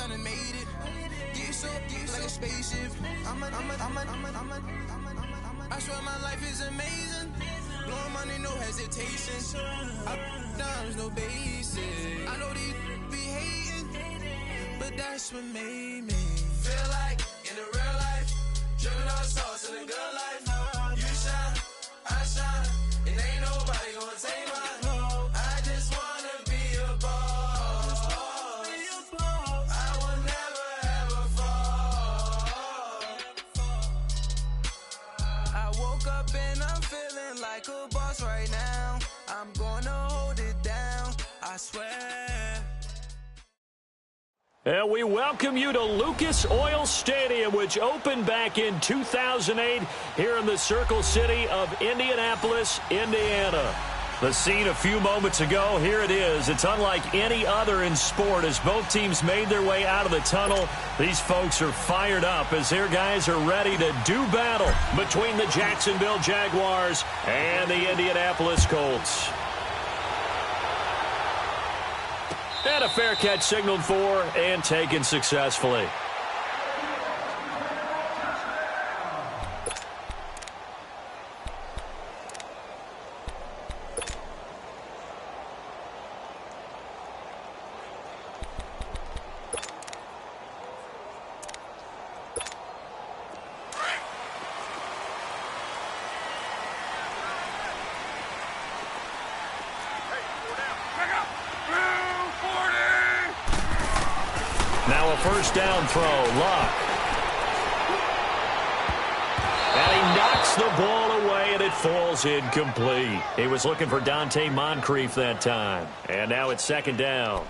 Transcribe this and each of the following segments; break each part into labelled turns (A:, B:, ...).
A: done made it. Get so like a spaceship. I swear my life is amazing. Blowing money, no hesitation. Dimes, no basic. I know these be hating, but that's what made me feel like in the real life. Driven all sauce in the good life. You shine, I shine, and ain't nobody gonna take mine. I just wanna be a boss. I will never ever fall. I woke up and I'm feeling like a boss right now. I'm gonna hold it down, I swear.
B: And we welcome you to Lucas Oil Stadium, which opened back in 2008 here in the Circle City of Indianapolis, Indiana. The scene a few moments ago, here it is. It's unlike any other in sport as both teams made their way out of the tunnel. These folks are fired up as their guys are ready to do battle between the Jacksonville Jaguars and the Indianapolis Colts. And a fair catch signaled for and taken successfully. Now a first down throw, Luck. And he knocks the ball away, and it falls incomplete. He was looking for Dante Moncrief that time. And now it's second down.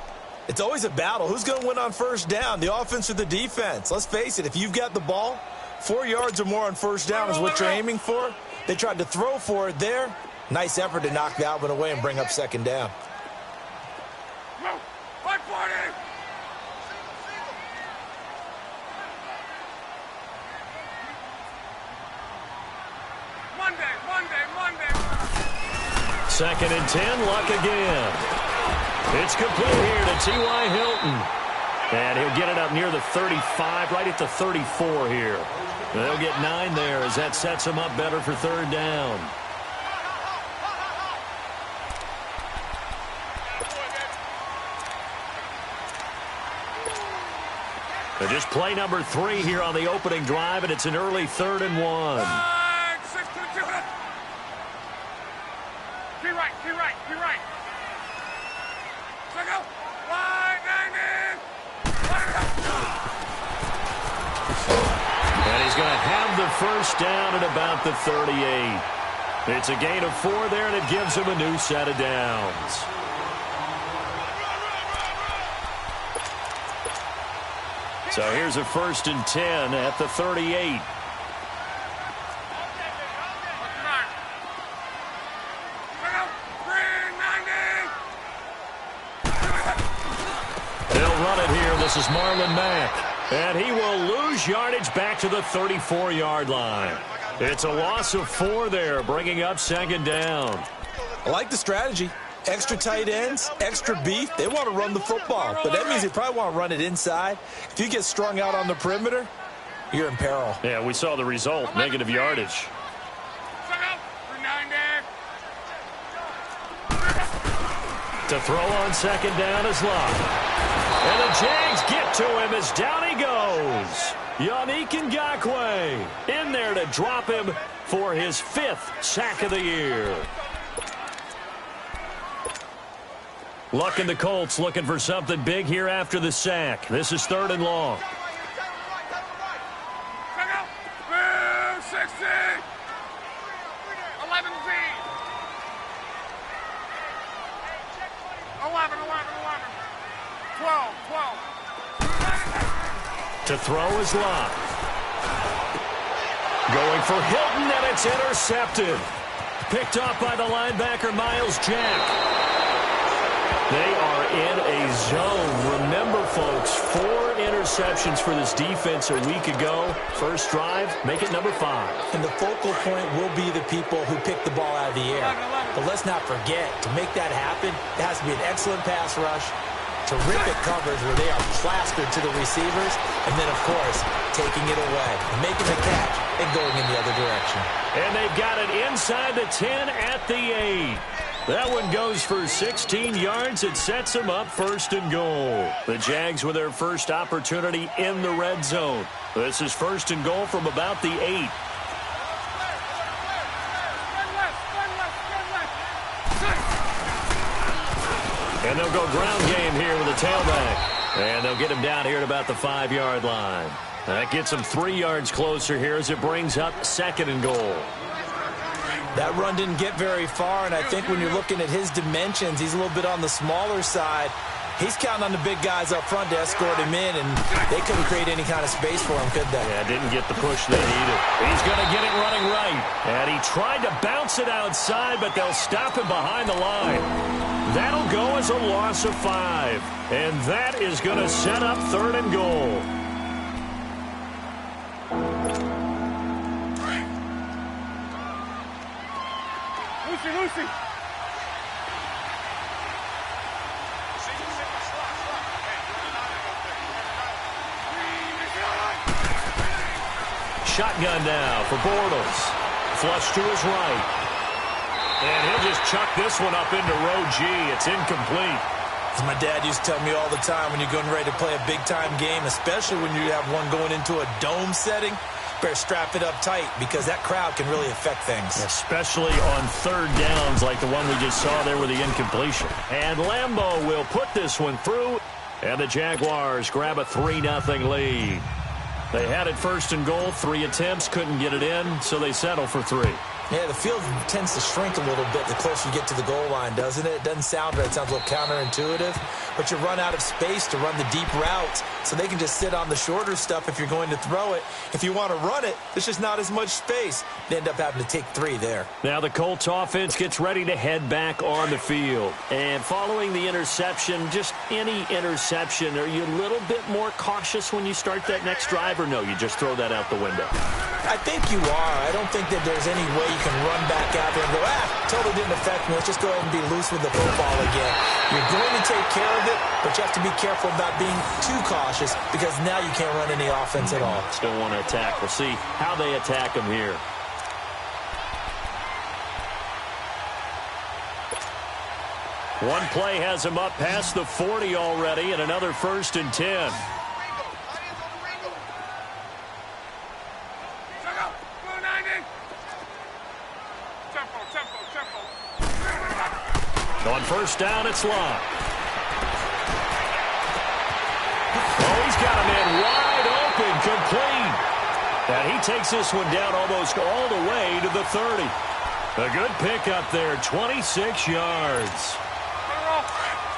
C: It's always a battle. Who's going to win on first down, the offense or the defense? Let's face it, if you've got the ball, 4 yards or more on first down is what you're aiming for. They tried to throw for it there. Nice effort to knock that one away and bring up second down.
B: Second and 10, Luck again. It's complete here to T.Y. Hilton. And he'll get it up near the 35, right at the 34 here. They'll get 9 there as that sets him up better for third down. They're just play number 3 here on the opening drive, and it's an early 3rd and 1. And he's going to have the first down at about the 38. It's a gain of 4 there, and it gives him a new set of downs. So here's a 1st and 10 at the 38. They'll run it here. This is Marlon Mack. And he will lose yardage back to the 34-yard line. It's a loss of 4 there, bringing up second down.
C: I like the strategy. Extra tight ends, extra beef. They want to run the football, but that means they probably want to run it inside. If you get strung out on the perimeter, you're in peril.
B: Yeah, we saw the result, negative yardage. To throw on second down is Luck. And the Jags get to him as down he goes. Yannick Ngakoue in there to drop him for his 5th sack of the year. Luck and the Colts looking for something big here after the sack. This is 3rd and long. To throw is Luck. Going for Hilton, and it's intercepted. Picked off by the linebacker, Miles Jack. They are in a zone. Remember, folks, 4 interceptions for this defense a week ago. First drive, make it number 5.
C: And the focal point will be the people who pick the ball out of the air. But let's not forget, to make that happen, it has to be an excellent pass rush, Terrific coverage where they are plastered to the receivers, and then, of course, taking it away, making the catch, and going in the other direction.
B: And they've got it inside the 10 at the 8. That one goes for 16 yards. It sets them up 1st and goal. The Jags with their first opportunity in the red zone. This is 1st and goal from about the 8. And they'll go ground game here with a tailback. And they'll get him down here at about the 5-yard line. That gets him 3 yards closer here as it brings up 2nd and goal.
C: That run didn't get very far, and I think when you're looking at his dimensions, he's a little bit on the smaller side. He's counting on the big guys up front to escort him in, and they couldn't create any kind of space for him, could they?
B: Yeah, didn't get the push they needed. He's going to get it running right. And he tried to bounce it outside, but they'll stop him behind the line. That'll go as a loss of 5. And that is going to set up 3rd and goal.
D: Lucy.
B: Shotgun now for Bortles. Flush to his right. And he'll just chuck this one up into row G. It's incomplete.
C: As my dad used to tell me all the time, when you're getting ready to play a big-time game, especially when you have one going into a dome setting, better strap it up tight because that crowd can really affect things.
B: Especially on 3rd downs like the one we just saw there with the incompletion. And Lambeau will put this one through, and the Jaguars grab a 3-0 lead. They had it 1st and goal, 3 attempts, couldn't get it in, so they settle for 3.
C: Yeah, the field tends to shrink a little bit the closer you get to the goal line, doesn't it? It doesn't sound right. It sounds a little counterintuitive. But you run out of space to run the deep routes, so they can just sit on the shorter stuff if you're going to throw it. If you want to run it, there's just not as much space. They end up having to take 3 there.
B: Now the Colts offense gets ready to head back on the field. And following the interception, just any interception, are you a little bit more cautious when you start that next drive, or no, you just throw that out the window?
C: I think you are. I don't think that there's any way you can run back out there and go, totally didn't affect me. Let's just go ahead and be loose with the football again. You're going to take care of it, but you have to be careful about being too cautious because now you can't run any offense at all.
B: Still want to attack. We'll see how they attack him here. One play has him up past the 40 already, and another 1st and 10. On 1st down, it's Locke. Oh, he's got him in wide open, complete. And he takes this one down almost all the way to the 30. A good pickup there, 26 yards.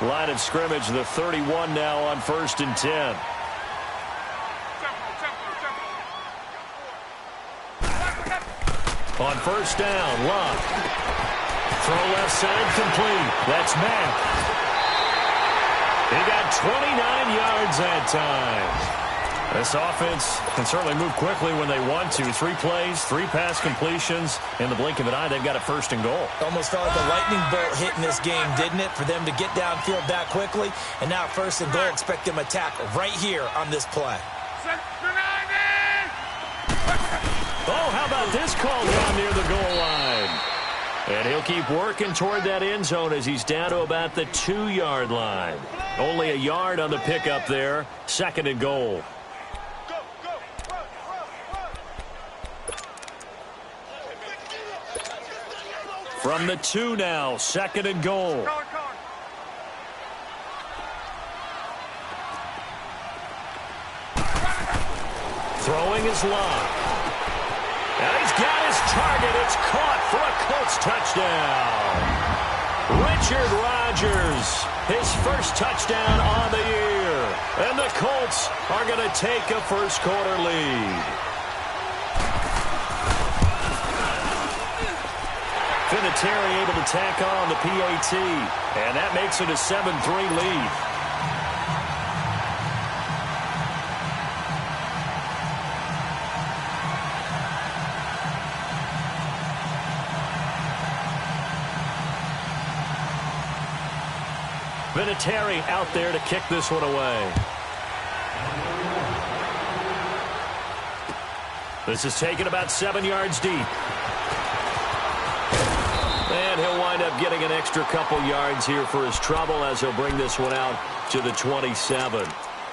B: Line of scrimmage, the 31 now on 1st and 10. On 1st down, Locke. Throw left side complete. That's Mack. He got 29 yards that time. This offense can certainly move quickly when they want to. 3 plays, 3 pass completions. In the blink of an eye, they've got a 1st and goal.
C: Almost felt like a lightning bolt hit in this game, didn't it? For them to get downfield that quickly. And now 1st and goal, expect them to attack right here on this play.
B: Oh, how about this call down near the goal line? And he'll keep working toward that end zone as he's down to about the 2-yard line. Only a yard on the pickup there. 2nd and goal. From the 2 now, 2nd and goal. Throwing is Locke. And he's got his target. It's caught for a Colts touchdown. Richard Rodgers, his first touchdown on the year. And the Colts are going to take a first-quarter lead. Vinatieri able to tack on the PAT. And that makes it a 7-3 lead. Vinatieri out there to kick this one away. This is taken about 7 yards deep. And he'll wind up getting an extra couple yards here for his trouble as he'll bring this one out to the 27.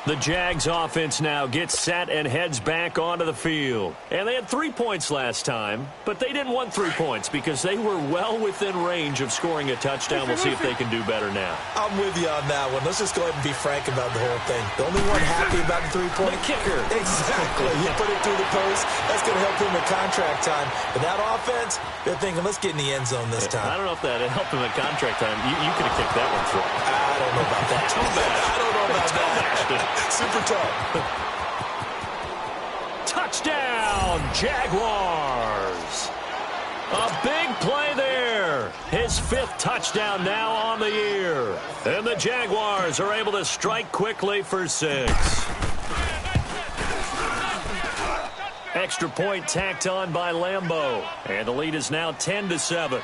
B: The Jags offense now gets set and heads back onto the field. And they had 3 points last time, but they didn't want 3 points because they were well within range of scoring a touchdown. We'll see if they can do better now.
C: I'm with you on that one. Let's just go ahead and be frank about the whole thing. The only one happy about the 3-point
B: kicker.
C: Exactly. You put it through the post. That's going to help him in contract time. But that offense, they're thinking, let's get in the end zone this time.
B: I don't know if that helped him in contract time. You could have kicked that one through.
C: I don't know about that.
B: Too bad.
C: I don't know about that. Super tough.
B: Touchdown, Jaguars. A big play there. His 5th touchdown now on the year. And the Jaguars are able to strike quickly for 6. Extra point tacked on by Lambeau. And the lead is now 10-7.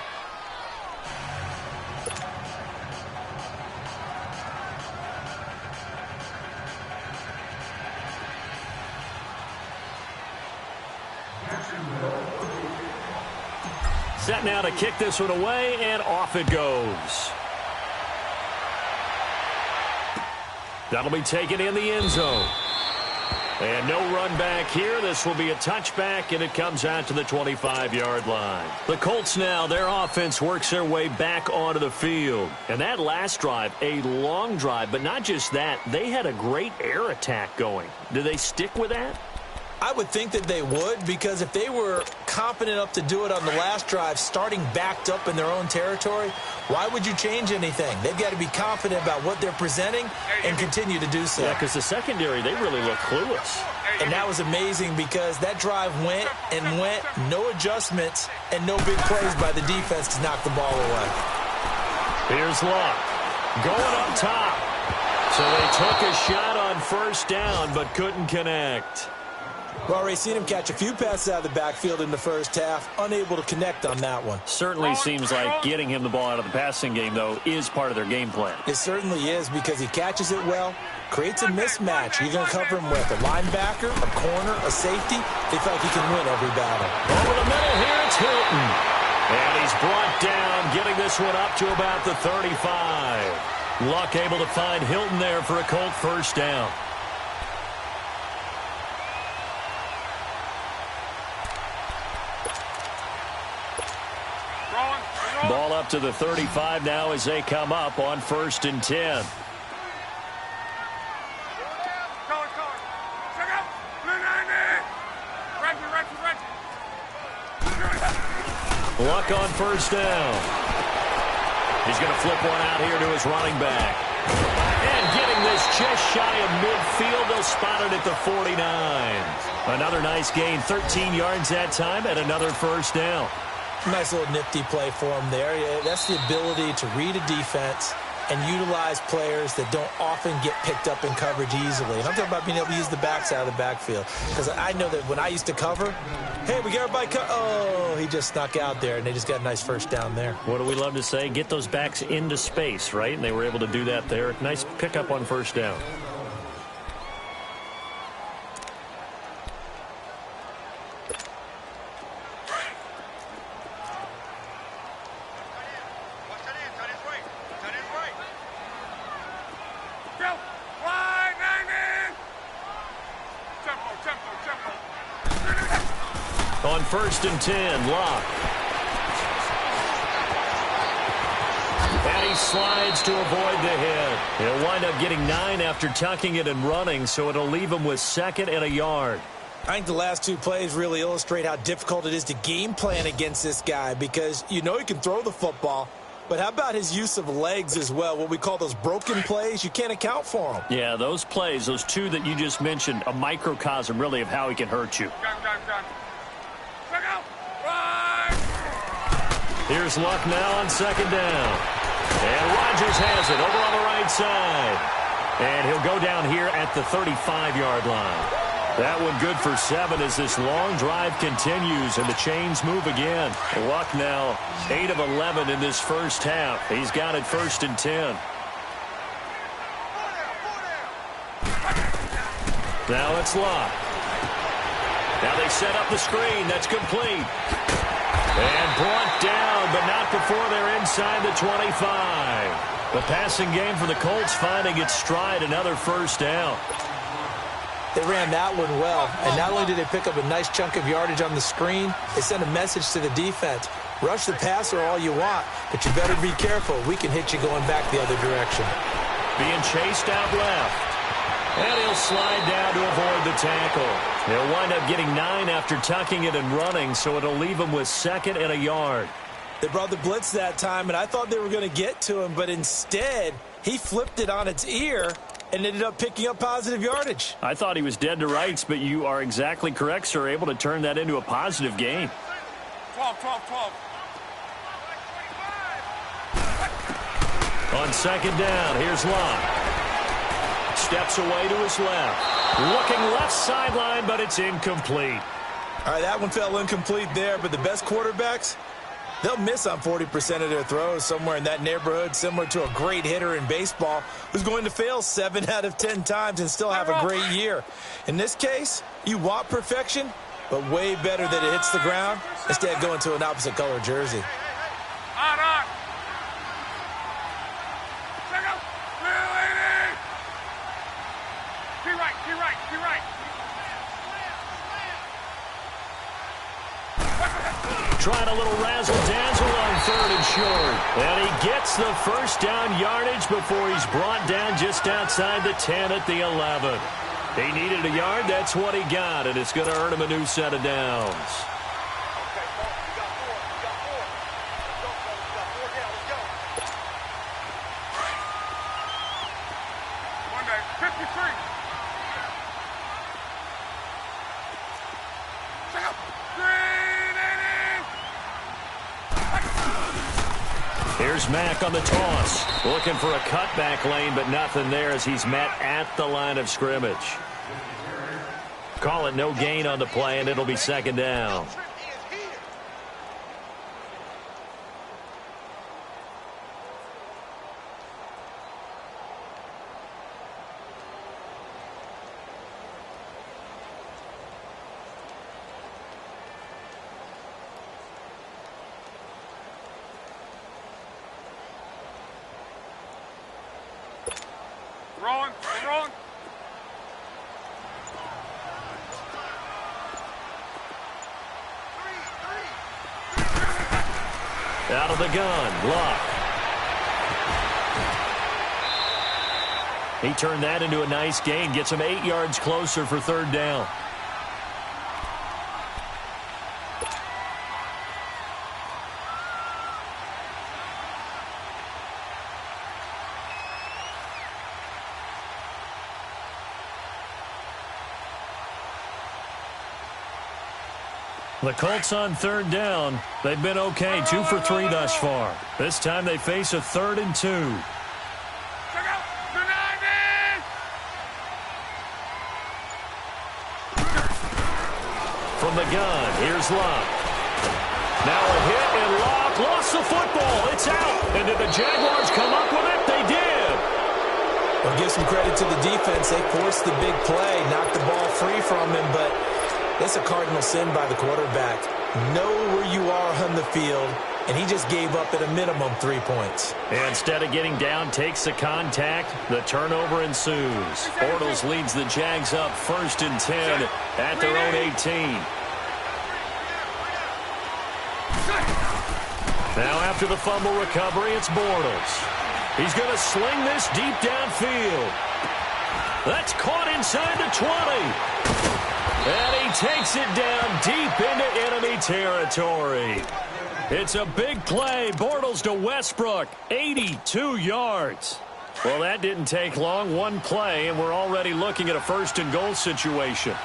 B: Set now to kick this one away, and off it goes. That'll be taken in the end zone. And no run back here. This will be a touchback, and it comes out to the 25-yard line. The Colts now, their offense works their way back onto the field. And that last drive, a long drive, but not just that. They had a great air attack going. Do they stick with that?
C: I would think that they would, because if they were confident enough to do it on the last drive, starting backed up in their own territory, why would you change anything? They've got to be confident about what they're presenting and continue to do so.
B: Yeah, because the secondary, they really look clueless.
C: And that was amazing because that drive went and went, no adjustments, and no big plays by the defense to knock the ball away.
B: Here's Luck going up top. So they took a shot on first down but couldn't connect.
C: We've already seen him catch a few passes out of the backfield in the first half, unable to connect on that one.
B: Certainly seems like getting him the ball out of the passing game, though, is part of their game plan.
C: It certainly is, because he catches it well, creates a mismatch. You're going to cover him with a linebacker, a corner, a safety. They feel like he can win every battle.
B: Over the middle here, it's Hilton. And he's brought down, getting this one up to about the 35. Luck able to find Hilton there for a Colt first down. Ball up to the 35 now as they come up on 1st and 10. Luck on first down. He's going to flip one out here to his running back. And getting this just shy of midfield, they'll spot it at the 49. Another nice gain, 13 yards that time, and another first down.
C: Nice little nifty play for him there. Yeah, that's the ability to read a defense and utilize players that don't often get picked up in coverage easily. And I'm talking about being able to use the backs out of the backfield. Because I know that when I used to cover, hey, we got everybody oh, he just snuck out there, and they just got a nice first down there.
B: What do we love to say? Get those backs into space, right? And they were able to do that there. Nice pickup on first down. On 1st and 10, Luck. And he slides to avoid the hit. He'll wind up getting 9 after tucking it and running, so it'll leave him with 2nd and a yard.
C: I think the last 2 plays really illustrate how difficult it is to game plan against this guy, because you know he can throw the football, but how about his use of legs as well? What we call those broken plays, you can't account for them.
B: Yeah, those plays, those 2 that you just mentioned, a microcosm really of how he can hurt you. Here's Luck now on 2nd down. And Rodgers has it over on the right side. And he'll go down here at the 35-yard line. That one good for 7 as this long drive continues and the chains move again. Luck now 8 of 11 in this first half. He's got it 1st and 10. Now it's Locke. Now they set up the screen. That's complete. And brought down, but not before they're inside the 25. The passing game for the Colts finding its stride, another first down.
C: They ran that one well, and not only did they pick up a nice chunk of yardage on the screen, they sent a message to the defense. Rush the passer all you want, but you better be careful. We can hit you going back the other direction.
B: Being chased out left. And he'll slide down to avoid the tackle. He'll wind up getting 9 after tucking it and running, so it'll leave him with 2nd and a yard.
C: They brought the blitz that time, and I thought they were going to get to him, but instead, he flipped it on its ear and ended up picking up positive yardage.
B: I thought he was dead to rights, but you are exactly correct, sir. Able to turn that into a positive gain.
D: 12.
B: On 2nd down, here's Locke. Steps away to his left. Looking left sideline, but it's incomplete.
C: All right, that one fell incomplete there, but the best quarterbacks, they'll miss on 40% of their throws, somewhere in that neighborhood, similar to a great hitter in baseball who's going to fail 7 out of 10 times and still have a great year. In this case, you want perfection, but way better that it hits the ground instead of going to an opposite color jersey.
D: On. Be right.
B: Trying a little razzle-dazzle on 3rd and short. And he gets the first down yardage before he's brought down just outside the 10 at the 11. He needed a yard. That's what he got, and it's going to earn him a new set of downs. Here's Mack on the toss. Looking for a cutback lane, but nothing there as he's met at the line of scrimmage. Call it no gain on the play, and it'll be 2nd down.
D: Wrong.
B: Out of the gun, Locke. He turned that into a nice gain, gets him 8 yards closer for 3rd down. The Colts on 3rd down. They've been okay, 2 for 3 thus far. This time they face a 3rd and 2. From the gun, here's Locke. Now a hit, and Locke lost the football. It's out. And did the Jaguars come up with it? They did.
C: Well, give some credit to the defense. They forced the big play, knocked the ball free from him, but that's a cardinal sin by the quarterback. Know where you are on the field, and he just gave up at a minimum 3 points.
B: Instead of getting down, takes the contact. The turnover ensues. Bortles leads the Jags up 1st and 10 at their own 18. Now after the fumble recovery, it's Bortles. He's going to sling this deep downfield. That's caught inside the 20. And he takes it down deep into enemy territory. It's a big play. Bortles to Westbrook, 82 yards. Well, that didn't take long. One play, and we're already looking at a 1st and goal situation.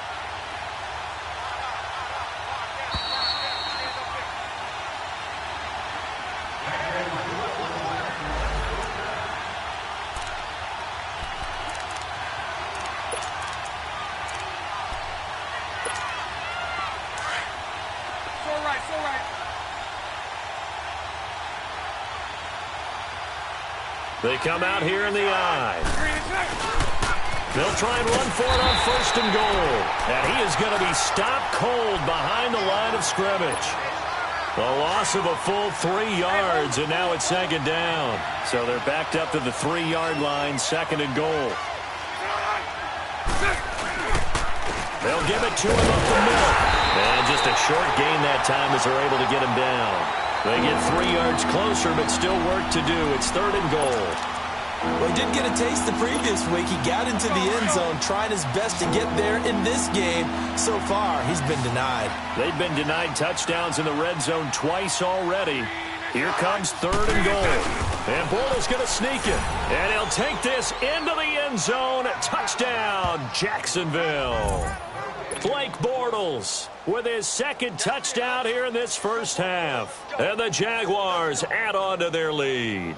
B: They come out here in the I. They'll try and run for it on 1st and goal. And he is going to be stopped cold behind the line of scrimmage. A loss of a full 3 yards, and now it's 2nd down. So they're backed up to the 3-yard line, 2nd and goal. They'll give it to him up the middle. And just a short gain that time as they're able to get him down. They get 3 yards closer, but still work to do. It's 3rd and goal.
C: Well, he did get a taste the previous week. He got into the end zone trying his best to get there in this game. So far, he's been denied.
B: They've been denied touchdowns in the red zone twice already. Here comes 3rd and goal. And Bortles going to sneak it. And he'll take this into the end zone. Touchdown, Jacksonville. Blake Bortles with his 2nd touchdown here in this first half. And the Jaguars add on to their lead.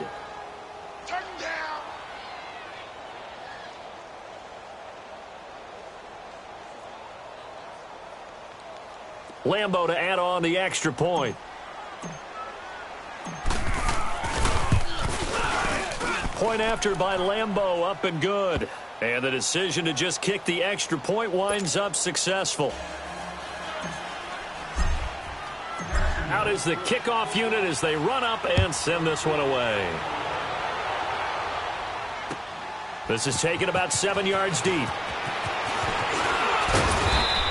B: Lambo to add on the extra point. Point after by Lambo, up and good. And the decision to just kick the extra point winds up successful. Out is the kickoff unit as they run up and send this one away. This is taken about 7 yards deep.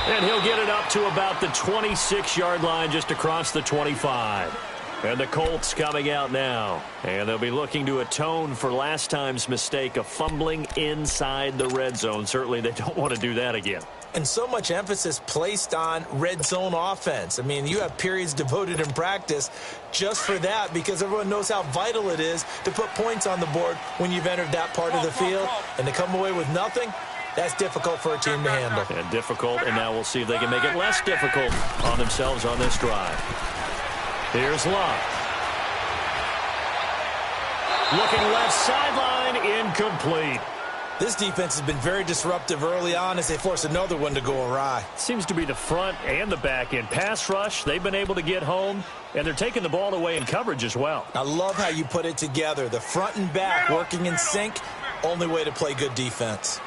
B: And he'll get it up to about the 26-yard line, just across the 25. And the Colts coming out now. And they'll be looking to atone for last time's mistake of fumbling inside the red zone. Certainly they don't want to do that again.
C: And so much emphasis placed on red zone offense. I mean, you have periods devoted in practice just for that, because everyone knows how vital it is to put points on the board when you've entered that part of the field. And to come away with nothing, that's difficult for a team to handle.
B: And difficult, and now we'll see if they can make it less difficult on themselves on this drive. Here's Locke. Looking left sideline, incomplete.
C: This defense has been very disruptive early on as they force another one to go awry.
B: Seems to be the front and the back end. Pass rush, they've been able to get home, and they're taking the ball away in coverage as well.
C: I love how you put it together. The front and back working in sync, only way to play good defense.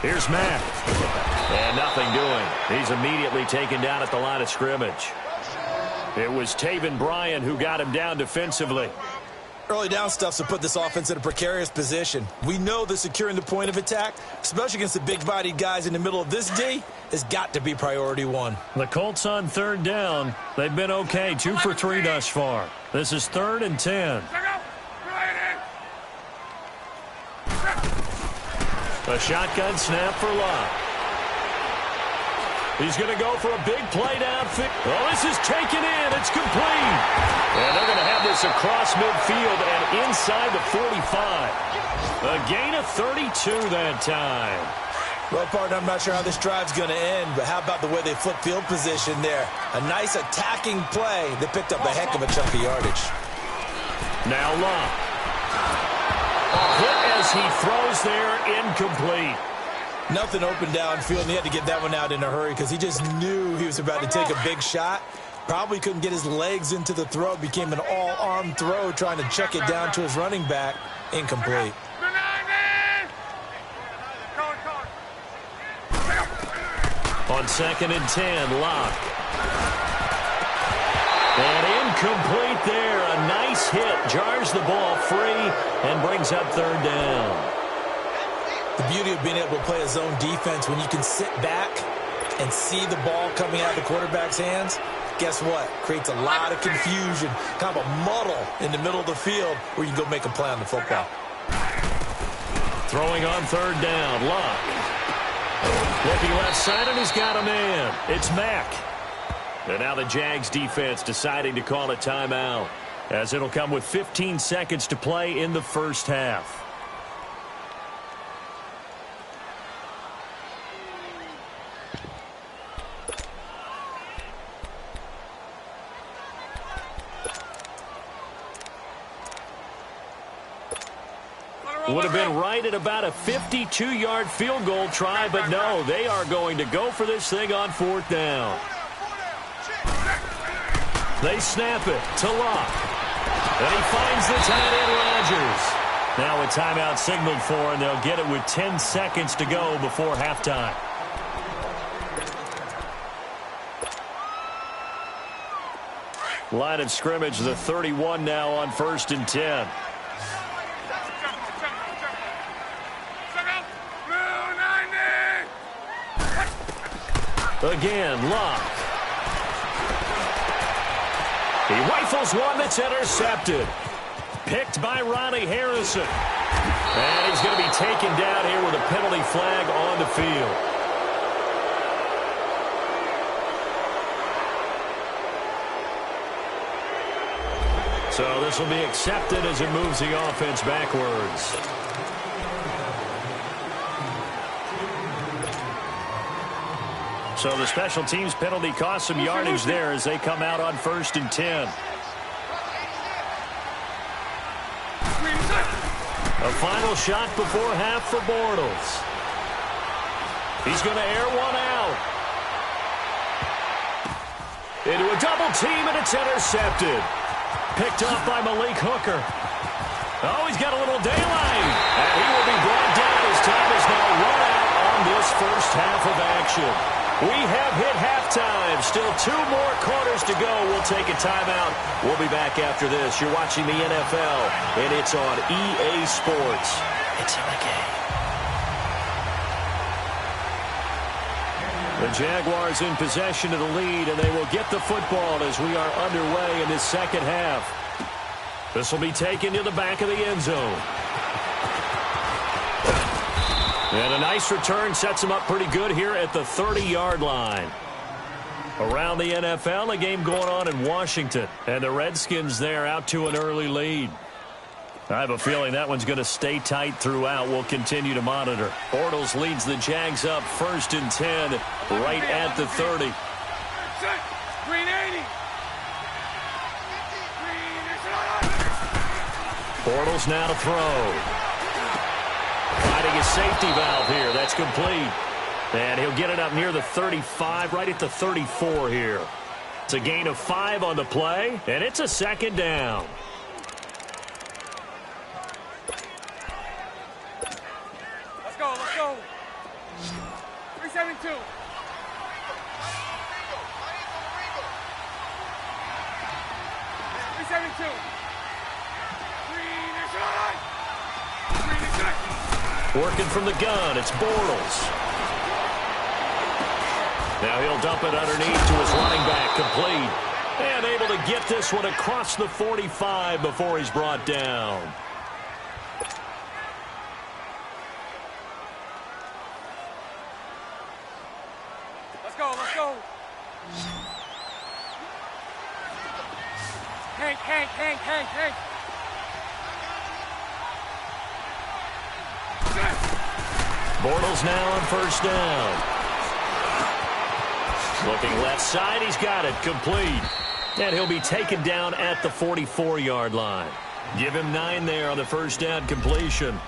B: Here's Mack. And nothing doing. He's immediately taken down at the line of scrimmage. It was Taven Bryan who got him down defensively.
C: Early down stuffs will put this offense in a precarious position. We know that securing the point of attack, especially against the big-bodied guys in the middle of this D, has got to be priority one.
B: The Colts on 3rd down. They've been okay, 2 for 3 thus far. This is 3rd and 10. A shotgun snap for Locke. He's going to go for a big play downfield. Oh, this is taken in. It's complete. And they're going to have this across midfield and inside the 45. A gain of 32 that time.
C: Well, partner, I'm not sure how this drive's going to end, but how about the way they flip field position there? A nice attacking play. They picked up a heck of a chunk of yardage.
B: Now Locke. Hit as he throws there, incomplete.
C: Nothing open downfield, and he had to get that one out in a hurry because he just knew he was about to take a big shot. Probably couldn't get his legs into the throw. Became an all-arm throw trying to check it down to his running back. Incomplete.
B: On 2nd and 10, Locke. And incomplete there. A nice hit. Jars the ball free and brings up 3rd down.
C: The beauty of being able to play a zone defense when you can sit back and see the ball coming out of the quarterback's hands, guess what? Creates a lot of confusion, kind of a muddle in the middle of the field where you can go make a play on the football.
B: Throwing on 3rd down, Locke. Looking left side, and he's got a man. It's Mack. And now the Jags defense deciding to call a timeout, as it'll come with 15 seconds to play in the first half. Would have been right at about a 52-yard field goal try, but no, they are going to go for this thing on 4th down. They snap it to Locke. And he finds the tight end, Rodgers. Now a timeout signaled for, and they'll get it with 10 seconds to go before halftime. Line of scrimmage, the 31 now on 1st and 10. Again, Locke. He rifles one that's intercepted. Picked by Ronnie Harrison. And he's going to be taken down here with a penalty flag on the field. So this will be accepted as it moves the offense backwards. So the special teams penalty cost some yardage there as they come out on 1st and 10. A final shot before half for Bortles. He's going to air one out. Into a double team, and it's intercepted. Picked off by Malik Hooker. Oh, he's got a little daylight. And he will be brought down as time is now run out on this first half of action. We have hit halftime. Still 2 more quarters to go. We'll take a timeout. We'll be back after this. You're watching the NFL, and it's on EA Sports. It's in the game. The Jaguars in possession of the lead, and they will get the football as we are underway in this second half. This will be taken to the back of the end zone. And a nice return sets him up pretty good here at the 30-yard line. Around the NFL, a game going on in Washington. And the Redskins there out to an early lead. I have a feeling that one's going to stay tight throughout. We'll continue to monitor. Bortles leads the Jags up 1st and 10 right at the 30.
D: Green 80.
B: Bortles now to throw. Finding his safety valve here. That's complete. And he'll get it up near the 35, right at the 34 here. It's a gain of 5 on the play, and it's a second down.
D: Let's go, let's go. 372.
B: Working from the gun, it's Bortles. Now he'll dump it underneath to his running back, complete. And able to get this one across the 45 before he's brought down.
D: Let's go, let's go. Hank.
B: Bortles now on 1st down. Looking left side, he's got it, complete. And he'll be taken down at the 44-yard line. Give him 9 there on the 1st down completion.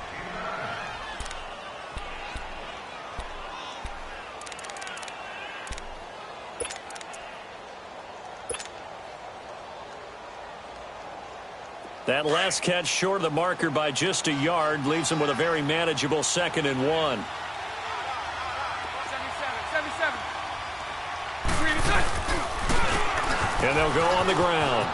B: That last catch short of the marker by just a yard leaves him with a very manageable 2nd and 1.
D: 77.
B: And they'll go on the ground.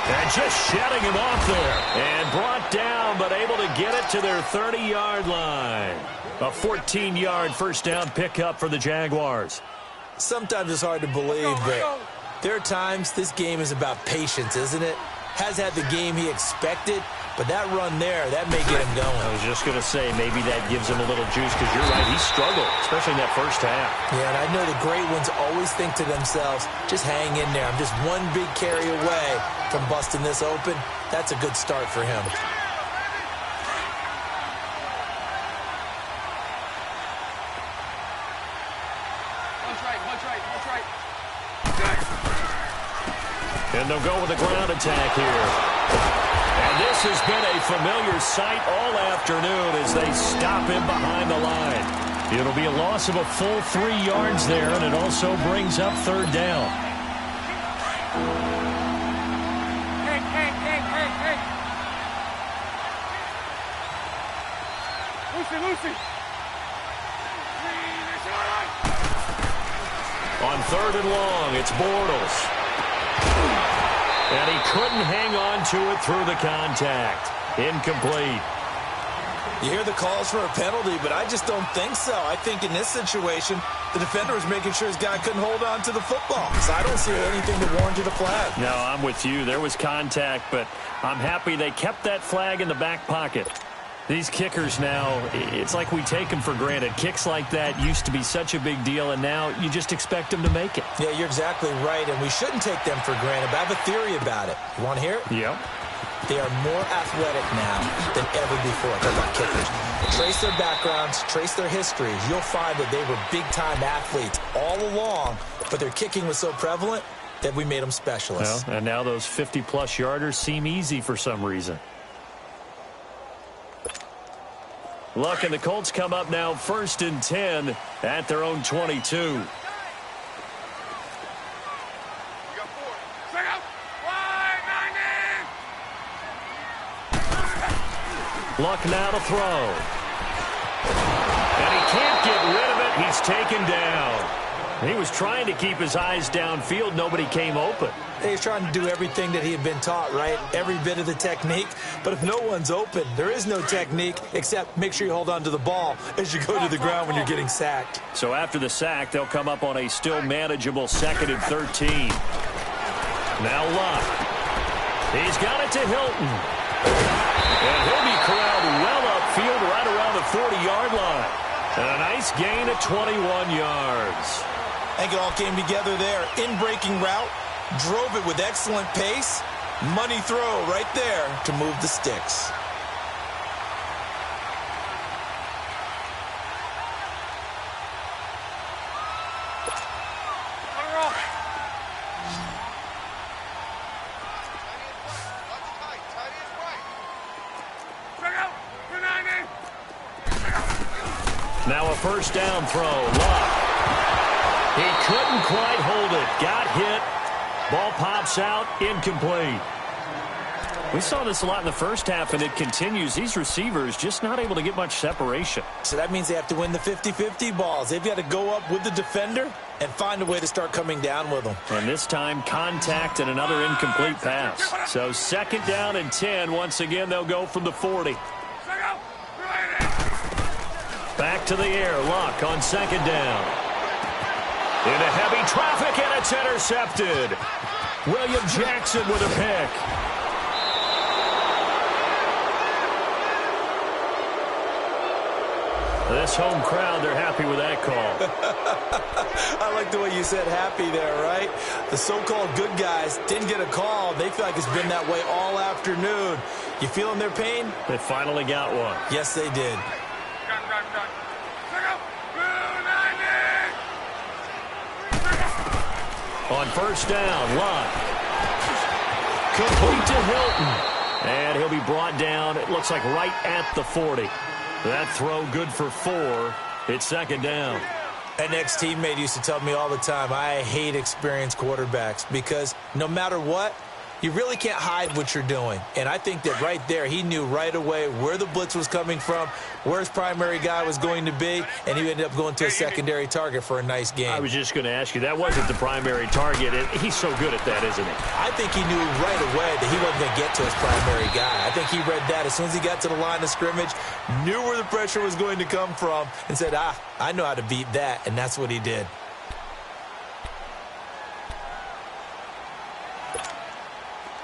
B: And just shutting him off there. And brought down, but able to get it to their 30-yard line. A 14-yard 1st down pickup for the Jaguars.
C: Sometimes it's hard to believe, but there are times this game is about patience, isn't it? Has had the game he expected, but that run there, that may get him going.
B: I was just going to say, maybe that gives him a little juice, because you're right, he struggled, especially in that first half.
C: Yeah, and I know the great ones always think to themselves, just hang in there. I'm just one big carry away from busting this open. That's a good start for him.
D: One's right.
B: And they'll go with a ground attack here. And this has been a familiar sight all afternoon as they stop him behind the line. It'll be a loss of a full 3 yards there, and it also brings up 3rd down.
D: Lucy.
B: On 3rd and long, it's Bortles. And he couldn't hang on to it through the contact. Incomplete.
C: You hear the calls for a penalty, but I just don't think so. I think in this situation, the defender was making sure his guy couldn't hold on to the football. So I don't see anything that warranted a flag.
B: No, I'm with you. There was contact, but I'm happy they kept that flag in the back pocket. These kickers now, it's like we take them for granted. Kicks like that used to be such a big deal, and now you just expect them to make it.
C: Yeah, you're exactly right, and we shouldn't take them for granted. But I have a theory about it. You want to hear it?
B: Yep.
C: They are more athletic now than ever before. Talk about kickers. Trace their backgrounds, trace their histories. You'll find that they were big-time athletes all along, but their kicking was so prevalent that we made them specialists.
B: Well, and now those 50-plus yarders seem easy for some reason. Look, and the Colts come up now 1st and 10 at their own 22. Luck now to throw. And he can't get rid of it. He's taken down. He was trying to keep his eyes downfield. Nobody came open.
C: He's trying to do everything that he had been taught, right? Every bit of the technique. But if no one's open, there is no technique except make sure you hold on to the ball as you go to the ground when you're getting sacked.
B: So after the sack, they'll come up on a still manageable 2nd and 13. Now Luck. He's got it to Hilton. And he'll be corralled well upfield right around the 40-yard line. And a nice gain of 21 yards.
C: I think it all came together there. In-breaking route, drove it with excellent pace. Money throw right there to move the sticks.
B: Now a 1st down throw. Luck. He couldn't quite hold it. Got hit. Ball pops out. Incomplete. We saw this a lot in the first half, and it continues. These receivers just not able to get much separation.
C: So that means they have to win the 50-50 balls. They've got to go up with the defender and find a way to start coming down with them.
B: And this time, contact and another incomplete pass. So 2nd down and 10. Once again, they'll go from the 40. Back to the air. Luck on 2nd down. Into heavy traffic, and it's intercepted. William Jackson with a pick. This home crowd, they're happy with that call.
C: I like the way you said happy there, right? The so-called good guys didn't get a call. They feel like it's been that way all afternoon. You feeling their pain?
B: They finally got one.
C: Yes, they did.
B: On 1st down, Luck. Complete to Hilton. And he'll be brought down, it looks like right at the 40. That throw good for 4. It's 2nd down.
C: An ex-teammate used to tell me all the time, I hate experienced quarterbacks because no matter what, you really can't hide what you're doing. And I think that right there, he knew right away where the blitz was coming from, where his primary guy was going to be, and he ended up going to a secondary target for a nice game.
B: I was just going to ask you, that wasn't the primary target. He's so good at that, isn't he?
C: I think he knew right away that he wasn't going to get to his primary guy. I think he read that as soon as he got to the line of scrimmage, knew where the pressure was going to come from, and said, I know how to beat that, and that's what he did.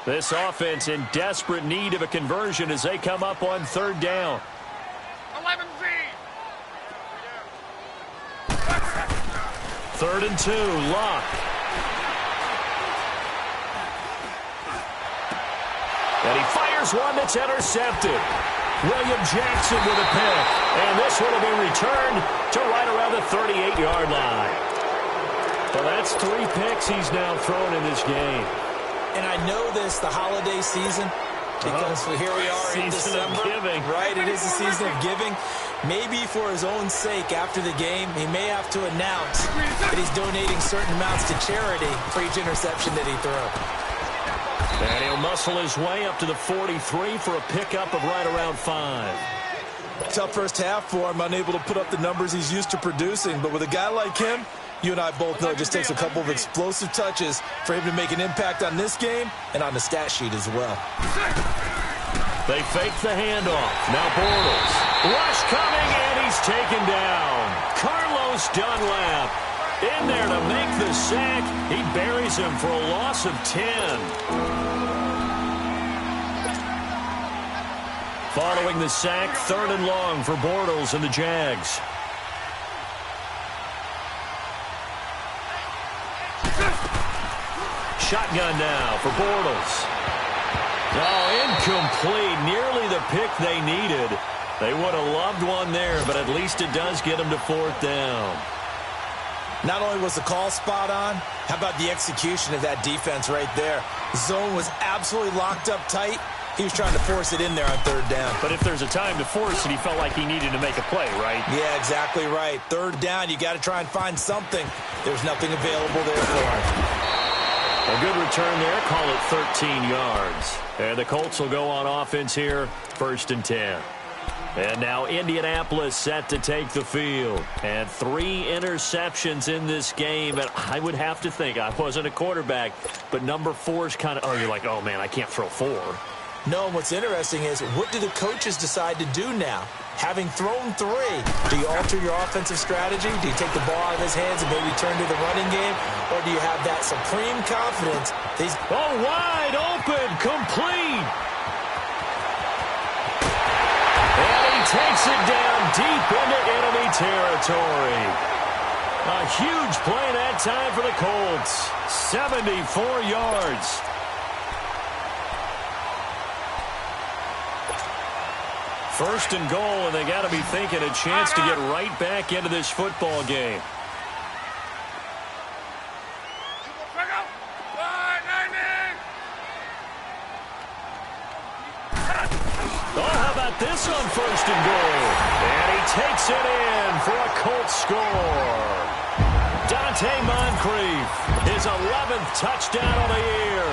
B: This offense in desperate need of a conversion as they come up on 3rd down.
D: 11Z.
B: 3rd and 2, Luck. And he fires one that's intercepted. William Jackson with a pick. And this one will be returned to right around the 38-yard line. Well, that's 3 picks he's now thrown in this game.
C: And I know this, the holiday season, because here we are in December.
B: Season of giving.
C: Right, it is the season of giving. Maybe for his own sake after the game, he may have to announce that he's donating certain amounts to charity for each interception that he throws.
B: And he'll muscle his way up to the 43 for a pickup of right around 5.
C: Tough first half for him, unable to put up the numbers he's used to producing. But with a guy like him, you and I both know it just takes a couple of explosive touches for him to make an impact on this game and on the stat sheet as well.
B: They fake the handoff. Now Bortles. Rush coming, and he's taken down. Carlos Dunlap in there to make the sack. He buries him for a loss of 10. Following the sack, 3rd and long for Bortles and the Jags. Shotgun now for Bortles. Oh, incomplete. Nearly the pick they needed. They would have loved one there, but at least it does get them to 4th down.
C: Not only was the call spot on, how about the execution of that defense right there? Zone was absolutely locked up tight. He was trying to force it in there on 3rd down.
B: But if there's a time to force it, he felt like he needed to make a play, right?
C: Yeah, exactly right. 3rd down, you got to try and find something. There's nothing available there for him.
B: A good return there. Call it 13 yards. And the Colts will go on offense here, 1st and 10. And now Indianapolis set to take the field. And 3 interceptions in this game. And I would have to think, I wasn't a quarterback, but number 4's kind of, oh, you're like, oh, man, I can't throw 4.
C: No, and what's interesting is, what do the coaches decide to do now? Having thrown 3, do you alter your offensive strategy? Do you take the ball out of his hands and maybe turn to the running game? Or do you have that supreme confidence?
B: Oh, wide open, complete. And he takes it down deep into enemy territory. A huge play that time for the Colts. 74 yards. First and goal, and they got to be thinking a chance to get right back into this football game. Oh, how about this on 1st and goal? And he takes it in for a Colts score. Dante Moncrief, his 11th touchdown of the year.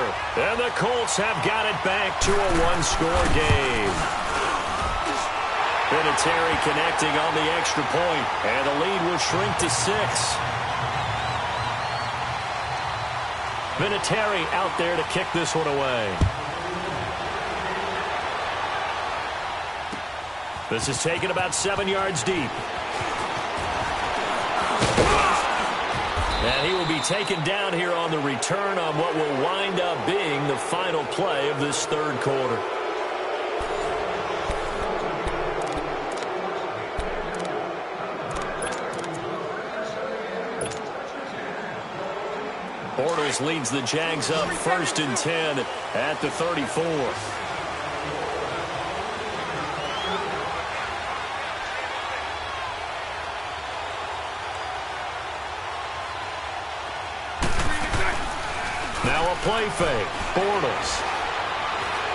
B: And the Colts have got it back to a 1-score game. Vinatieri connecting on the extra point, and the lead will shrink to 6. Vinatieri out there to kick this one away. This is taken about 7 yards deep. And he will be taken down here on the return on what will wind up being the final play of this 3rd quarter. Bortles leads the Jags up 1st and 10 at the 34. Now a play fake. Bortles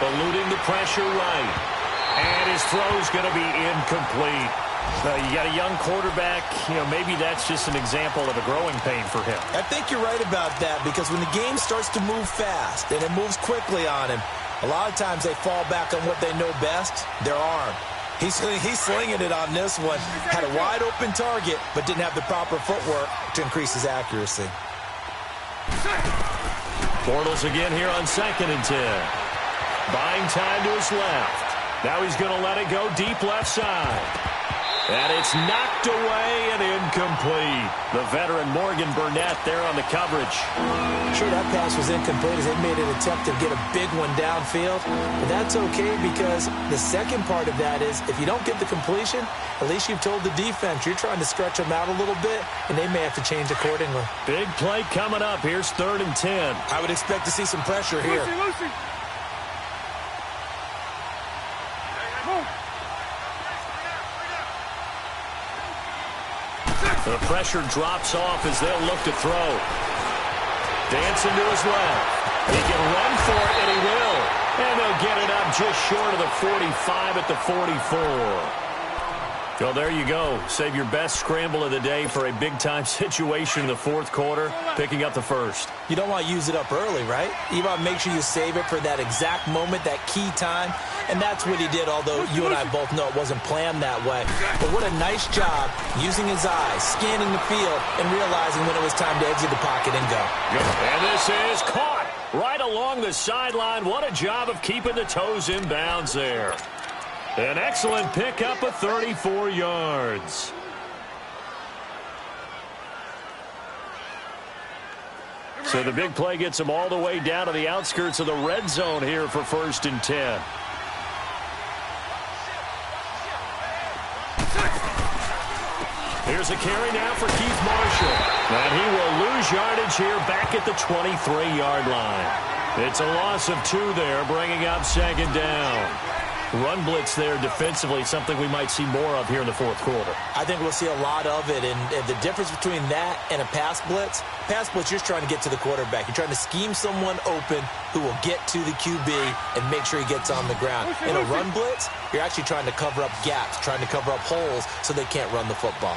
B: eluding the pressure right. And his throw's going to be incomplete. You got a young quarterback, maybe that's just an example of a growing pain for him.
C: I think you're right about that, because when the game starts to move fast and it moves quickly on him, a lot of times they fall back on what they know best, their arm. He's slinging it on this one. Had a wide open target, but didn't have the proper footwork to increase his accuracy.
B: Bortles again here on 2nd and 10. Buying time to his left. Now he's going to let it go deep left side. And it's knocked away and incomplete. The veteran Morgan Burnett there on the coverage.
C: Sure, that pass was incomplete as they made an attempt to get a big one downfield. But that's okay, because the second part of that is, if you don't get the completion, at least you've told the defense you're trying to stretch them out a little bit, and they may have to change accordingly.
B: Big play coming up. Here's 3rd and 10.
C: I would expect to see some pressure here.
D: Lucy.
B: The pressure drops off as they'll look to throw. Dancing to his left. He can run for it, and he will. And they'll get it up just short of the 45 at the 44. Well, there you go. Save your best scramble of the day for a big-time situation in the fourth quarter, picking up the first.
C: You don't want to use it up early, right? You want to make sure you save it for that exact moment, that key time, and that's what he did, although you and I both know it wasn't planned that way. But what a nice job using his eyes, scanning the field, and realizing when it was time to exit the pocket and go.
B: And this is caught right along the sideline. What a job of keeping the toes in bounds there. An excellent pickup of 34 yards. So the big play gets him all the way down to the outskirts of the red zone here for 1st and 10. Here's a carry now for Keith Marshall. And he will lose yardage here back at the 23-yard line. It's a loss of 2 there, bringing up 2nd down. Run blitz there defensively, something we might see more of here in the fourth quarter.
C: I think we'll see a lot of it, and the difference between that and a pass blitz, you're just trying to get to the quarterback. You're trying to scheme someone open who will get to the QB and make sure he gets on the ground. In a run blitz, you're actually trying to cover up gaps, trying to cover up holes so they can't run the football.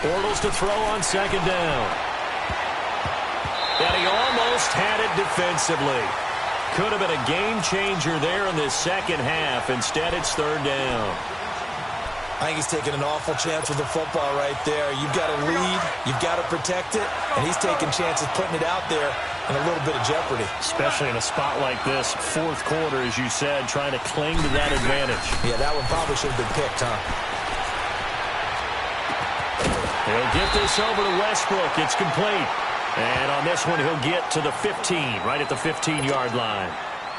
B: Bortles to throw on 2nd down. And he almost had it defensively. Could have been a game changer there in this second half. Instead, it's 3rd down.
C: I think he's taking an awful chance with the football right there. You've got to lead, you've got to protect it, and he's taking chances putting it out there in a little bit of jeopardy.
B: Especially in a spot like this, fourth quarter, as you said, trying to cling to that advantage.
C: Yeah, that one probably should have been picked, huh?
B: He'll get this over to Westbrook. It's complete. And on this one, he'll get to the 15, right at the 15-yard line.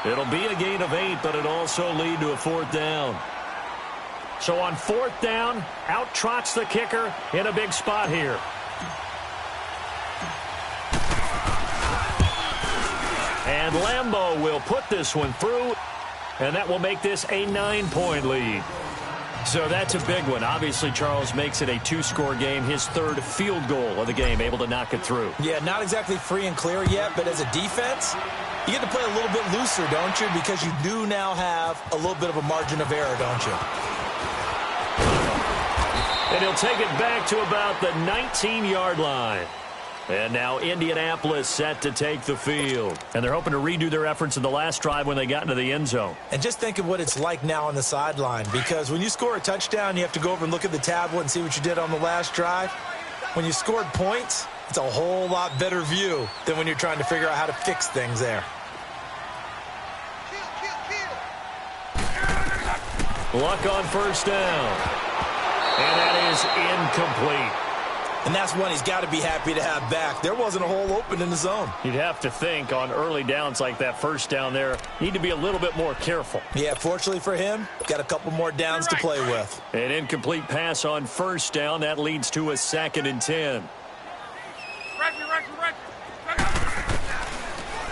B: It'll be a gain of 8, but it'll also lead to a 4th down. So on 4th down, out trots the kicker in a big spot here. And Lambeau will put this one through, and that will make this a 9-point lead. So that's a big one. Obviously, Charles makes it a 2-score game, his 3rd field goal of the game, able to knock it through.
C: Yeah, not exactly free and clear yet, but as a defense, you get to play a little bit looser, don't you? Because you do now have a little bit of a margin of error, don't you?
B: And he'll take it back to about the 19-yard line. And now Indianapolis set to take the field. And they're hoping to redo their efforts in the last drive when they got into the end zone.
C: And just think of what it's like now on the sideline, because when you score a touchdown, you have to go over and look at the tablet and see what you did on the last drive. When you scored points, it's a whole lot better view than when you're trying to figure out how to fix things there.
B: Luck on 1st down. And that is incomplete.
C: And that's one he's got to be happy to have back. There wasn't a hole open in the zone.
B: You'd have to think on early downs like that 1st down there, need to be a little bit more careful.
C: Yeah, fortunately for him, got a couple more downs to play with.
B: An incomplete pass on 1st down. That leads to a 2nd and 10.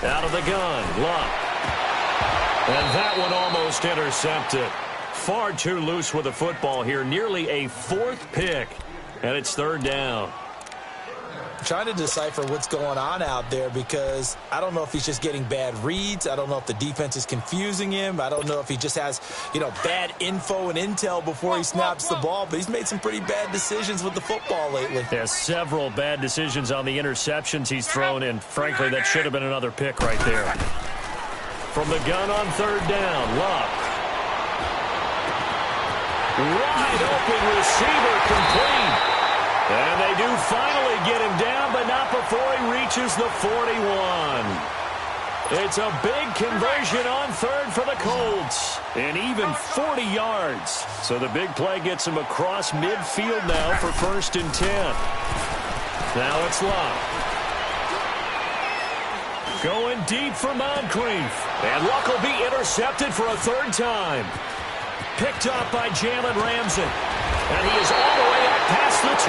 B: Out of the gun, Luck. And that one almost intercepted. Far too loose with the football here. Nearly a 4th pick. And it's 3rd down.
C: I'm trying to decipher what's going on out there because I don't know if he's just getting bad reads. I don't know if the defense is confusing him. I don't know if he just has, bad info and intel before he snaps the ball. But he's made some pretty bad decisions with the football lately.
B: There's several bad decisions on the interceptions he's thrown in. Frankly, that should have been another pick right there. From the gun on 3rd down, Luck. Wide open receiver complete. And they do finally get him down, but not before he reaches the 41. It's a big conversion on 3rd for the Colts. And even 40 yards. So the big play gets him across midfield now for 1st and 10. Now it's Luck. Going deep for Moncrief. And Luck will be intercepted for a 3rd time. Picked up by Jalen Ramsey. And he is all the way up past the 25.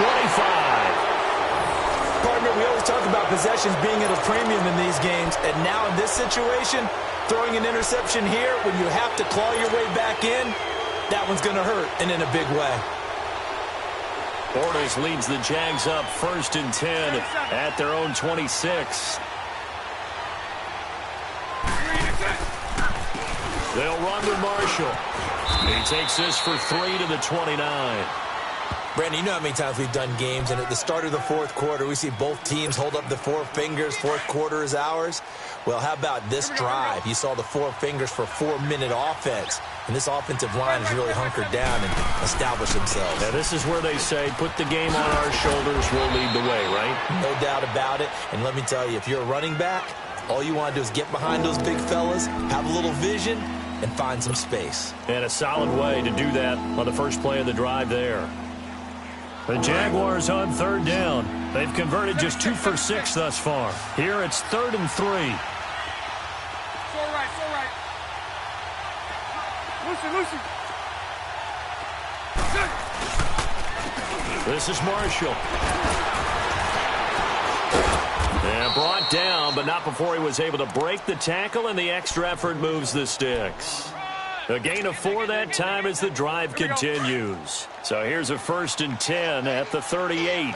C: Partner, we always talk about possessions being at a premium in these games. And now in this situation, throwing an interception here when you have to claw your way back in, that one's going to hurt, and in a big way.
B: Bortles leads the Jags up 1st and 10 at their own 26. They'll run with Marshall. He takes this for 3 to the 29.
C: Brandon, you know how many times we've done games, and at the start of the fourth quarter, we see both teams hold up the four fingers. Fourth quarter is ours. Well, how about this drive? You saw the four fingers for 4-minute offense, and this offensive line has really hunkered down and established themselves.
B: Now, this is where they say, put the game on our shoulders, we'll lead the way, right?
C: No doubt about it. And let me tell you, if you're a running back, all you want to do is get behind those big fellas, have a little vision, and find some space.
B: And a solid way to do that on the first play of the drive there. The Jaguars on third down. They've converted just 2 for 6 thus far. Here it's 3rd and 3.
D: So right, so right. Lucy.
B: This is Marshall. And brought down, but not before he was able to break the tackle, and the extra effort moves the sticks. A gain of 4 that time as the drive continues. So here's a 1st and 10 at the 38.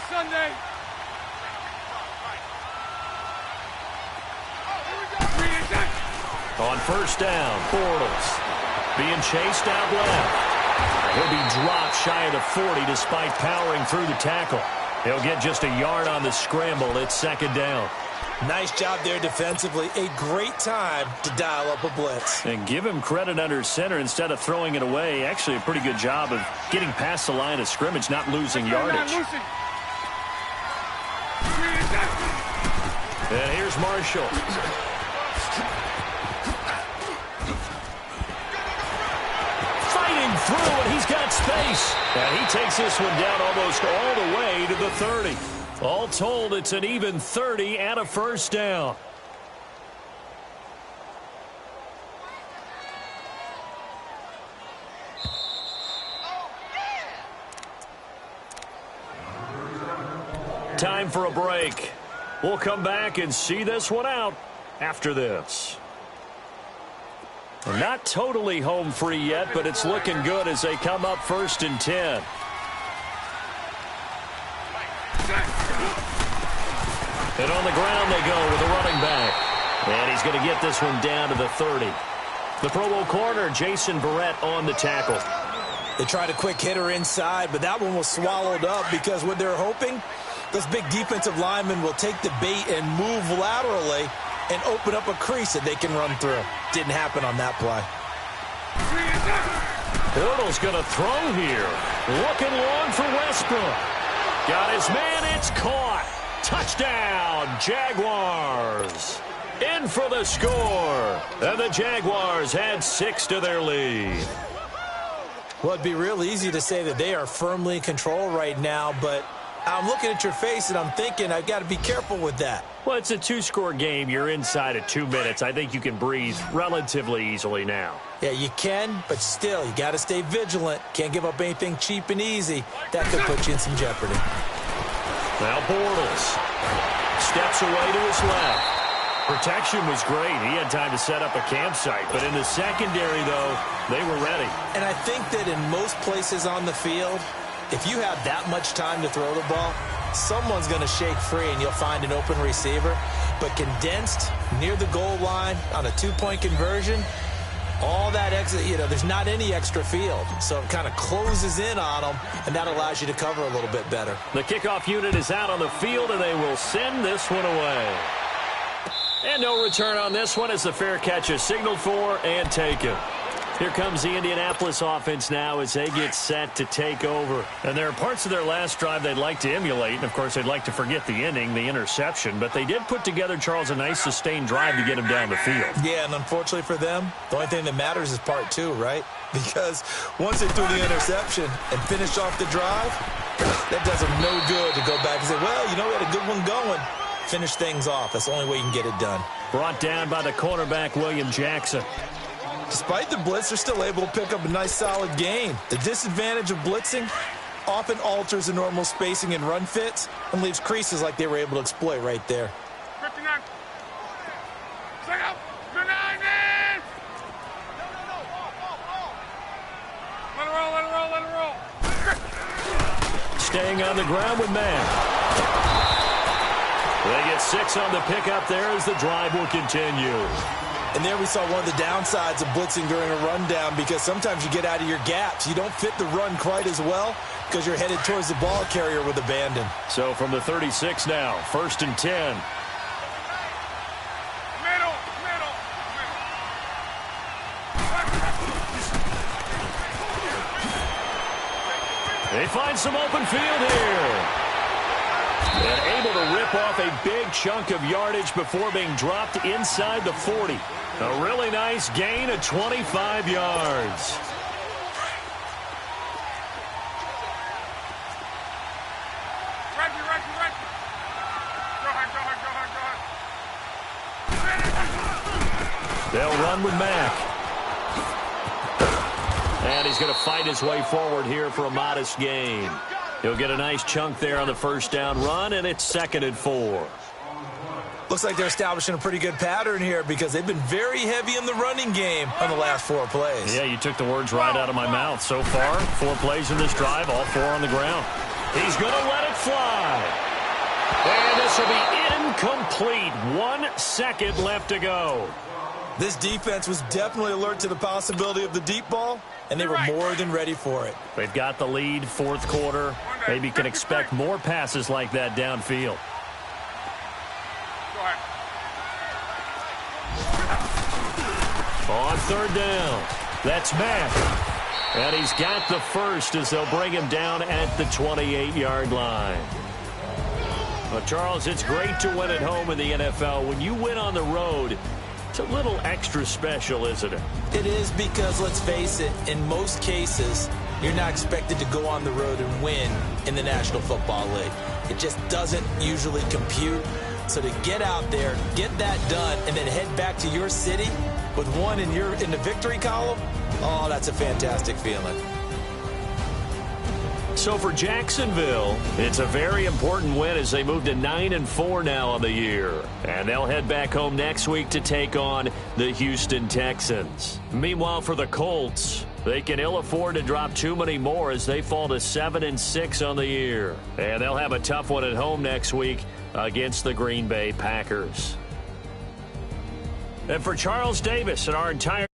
D: Sunday.
B: On first down, Bortles being chased out left. He'll be dropped shy of the 40 despite powering through the tackle. He'll get just a yard on the scramble. It's 2nd down.
C: Nice job there defensively. A great time to dial up a blitz.
B: And give him credit under center instead of throwing it away. Actually, a pretty good job of getting past the line of scrimmage, not losing yardage. And here's Marshall. Fighting through, and he's got space. And he takes this one down almost all the way to the 30. All told, it's an even 30 and a 1st down. Time for a break. We'll come back and see this one out after this. Not totally home free yet, but it's looking good as they come up 1st and 10. And on the ground they go with a running back. And he's going to get this one down to the 30. The Pro Bowl corner, Jason Verrett, on the tackle.
C: They tried a quick hitter inside, but that one was swallowed up because what they're hoping, those big defensive linemen will take the bait and move laterally and open up a crease that they can run through. Didn't happen on that play.
B: Bortles going to throw here. Looking long for Westbrook. Got his man, it's caught. Touchdown, Jaguars. In for the score. And the Jaguars add 6 to their lead.
C: Well, it'd be real easy to say that they are firmly in control right now, but I'm looking at your face and I'm thinking I've got to be careful with that.
B: Well, it's a 2-score game. You're inside of 2 minutes. I think you can breathe relatively easily now.
C: Yeah, you can, but still, you got to stay vigilant. Can't give up anything cheap and easy. That could put you in some jeopardy.
B: Now Bortles steps away to his left. Protection was great. He had time to set up a campsite. But in the secondary, though, they were ready.
C: And I think that in most places on the field, if you have that much time to throw the ball, someone's going to shake free and you'll find an open receiver. But condensed near the goal line on a 2-point conversion, all that exit, there's not any extra field. So it kind of closes in on them, and that allows you to cover a little bit better.
B: The kickoff unit is out on the field, and they will send this one away. And no return on this one as the fair catch is signaled for and taken. Here comes the Indianapolis offense now as they get set to take over. And there are parts of their last drive they'd like to emulate. And, of course, they'd like to forget the inning, the interception. But they did put together, Charles, a nice sustained drive to get him down the field.
C: Yeah, and unfortunately for them, the only thing that matters is part 2, right? Because once they threw the interception and finished off the drive, that does them no good to go back and say, well, we had a good one going. Finish things off. That's the only way you can get it done.
B: Brought down by the cornerback, William Jackson.
C: Despite the blitz, they're still able to pick up a nice, solid gain. The disadvantage of blitzing often alters the normal spacing and run fits and leaves creases like they were able to exploit right there.
D: 59. Let it roll.
B: Staying on the ground with man. They get get 6 on the pickup there as the drive will continue.
C: And there we saw one of the downsides of blitzing during a rundown, because sometimes you get out of your gaps. You don't fit the run quite as well because you're headed towards the ball carrier with abandon.
B: So from the 36 now, 1st and 10. They find some open field here. And able to rip off a big chunk of yardage before being dropped inside the 40. A really nice gain of 25 yards. They'll run with Mack. And he's going to fight his way forward here for a modest gain. He'll get a nice chunk there on the first down run, and it's 2nd and 4.
C: Looks like they're establishing a pretty good pattern here, because they've been very heavy in the running game on the last 4 plays.
B: Yeah, you took the words right out of my mouth. So far, 4 plays in this drive, all 4 on the ground. He's going to let it fly. And this will be incomplete. 1 second left to go.
C: This defense was definitely alert to the possibility of the deep ball, and they were more than ready for it.
B: They've got the lead, 4th quarter. Maybe can expect more passes like that downfield. On 3rd down, that's Mack. And he's got the first as they'll bring him down at the 28-yard line. Well, Charles, it's great to win at home in the NFL. When you win on the road, it's a little extra special, isn't it?
C: It is, because, let's face it, in most cases, you're not expected to go on the road and win in the National Football League. It just doesn't usually compute. So to get out there, get that done, and then head back to your city with one in the victory column, oh, that's a fantastic feeling.
B: So for Jacksonville, it's a very important win as they move to 9-4 now on the year. And they'll head back home next week to take on the Houston Texans. Meanwhile, for the Colts, they can ill afford to drop too many more as they fall to 7-6 on the year. And they'll have a tough one at home next week against the Green Bay Packers. And for Charles Davis and our entire